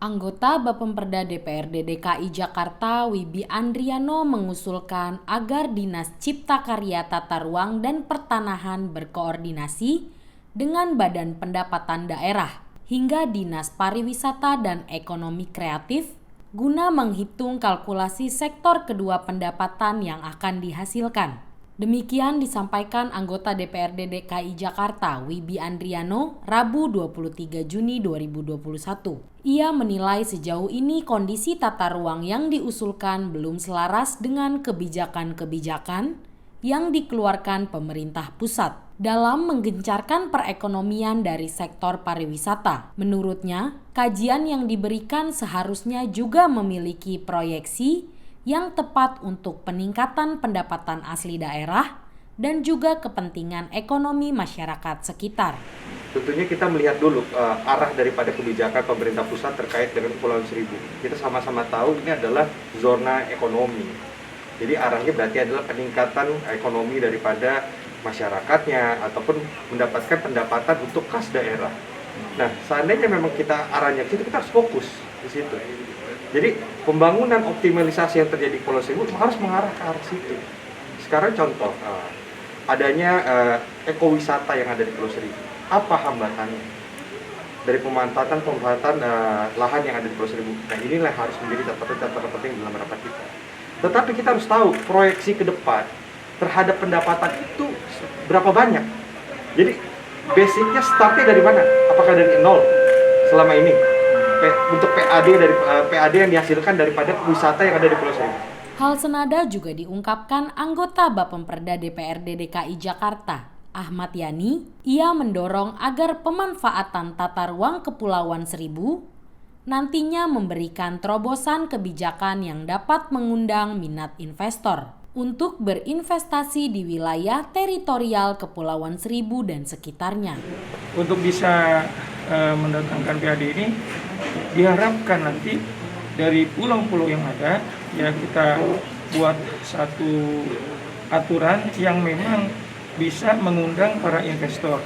Anggota Bapemperda DPRD DKI Jakarta Wibi Andriano mengusulkan agar Dinas Cipta Karya Tata Ruang dan Pertanahan berkoordinasi dengan Badan Pendapatan Daerah hingga Dinas Pariwisata dan Ekonomi Kreatif guna menghitung kalkulasi sektor kedua pendapatan yang akan dihasilkan. Demikian disampaikan anggota DPRD DKI Jakarta Wibi Andriano Rabu 23 Juni 2021. Ia menilai sejauh ini kondisi tata ruang yang diusulkan belum selaras dengan kebijakan-kebijakan yang dikeluarkan pemerintah pusat dalam menggencarkan perekonomian dari sektor pariwisata. Menurutnya, kajian yang diberikan seharusnya juga memiliki proyeksi yang tepat untuk peningkatan pendapatan asli daerah dan juga kepentingan ekonomi masyarakat sekitar. Tentunya kita melihat dulu arah daripada kebijakan pemerintah pusat terkait dengan Kepulauan Seribu. Kita sama-sama tahu ini adalah zona ekonomi. Jadi arahnya berarti adalah peningkatan ekonomi daripada masyarakatnya ataupun mendapatkan pendapatan untuk kas daerah. Nah, seandainya memang kita arahnya ke situ, kita harus fokus di situ. Jadi pembangunan optimalisasi yang terjadi di Pulau Seribu harus mengarah ke arah situ. Sekarang contoh, adanya ekowisata yang ada di Pulau Seribu. Apa hambatannya? Dari pemanfaatan lahan yang ada di Pulau Seribu. Nah, inilah harus menjadi catatan penting dalam rapat kita. Tetapi kita harus tahu proyeksi ke depan terhadap pendapatan itu berapa banyak. Jadi basicnya startnya dari mana? Apakah dari nol selama ini? Untuk PAD yang dihasilkan daripada wisata yang ada di Pulau Seribu. Hal senada juga diungkapkan anggota Bapemperda DPRD DKI Jakarta, Ahmad Yani. Ia mendorong agar pemanfaatan tata ruang Kepulauan Seribu nantinya memberikan terobosan kebijakan yang dapat mengundang minat investor untuk berinvestasi di wilayah teritorial Kepulauan Seribu dan sekitarnya. Untuk bisa mendatangkan PAD ini, diharapkan nanti dari pulau-pulau yang ada, ya kita buat satu aturan yang memang bisa mengundang para investor.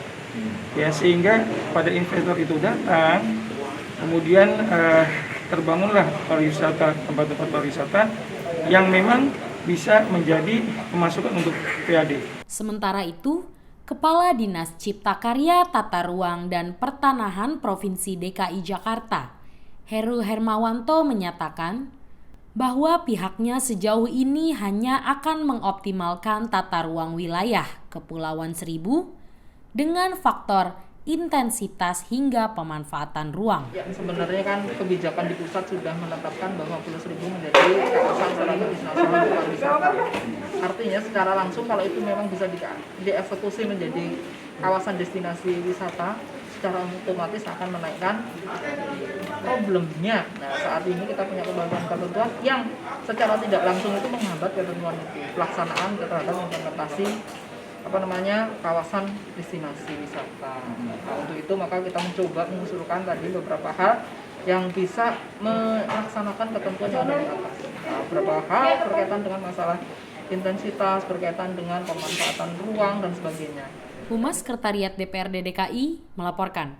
Ya, sehingga pada investor itu datang, kemudian terbangunlah pariwisata, tempat-tempat pariwisata yang memang bisa menjadi pemasukan untuk PAD. Sementara itu, Kepala Dinas Cipta Karya Tata Ruang dan Pertanahan Provinsi DKI Jakarta, Heru Hermawanto menyatakan bahwa pihaknya sejauh ini hanya akan mengoptimalkan tata ruang wilayah Kepulauan Seribu dengan faktor intensitas hingga pemanfaatan ruang. Ya, sebenarnya kan kebijakan di pusat sudah menetapkan bahwa Pulau Seribu menjadi kawasan strategis nasional pariwisata. Artinya secara langsung kalau itu memang bisa dieksekusi menjadi kawasan destinasi wisata, secara otomatis akan menaikkan problemnya. Nah, saat ini kita punya ketentuan yang secara tidak langsung itu menghambat ketentuan itu, pelaksanaan terhadap implementasi kawasan destinasi wisata. Nah, untuk itu maka kita mencoba mengusulkan tadi beberapa hal yang bisa melaksanakan ketentuan yang ada di atas. Nah, beberapa hal berkaitan dengan masalah intensitas, berkaitan dengan pemanfaatan ruang dan sebagainya. Humas Sekretariat DPRD DKI melaporkan.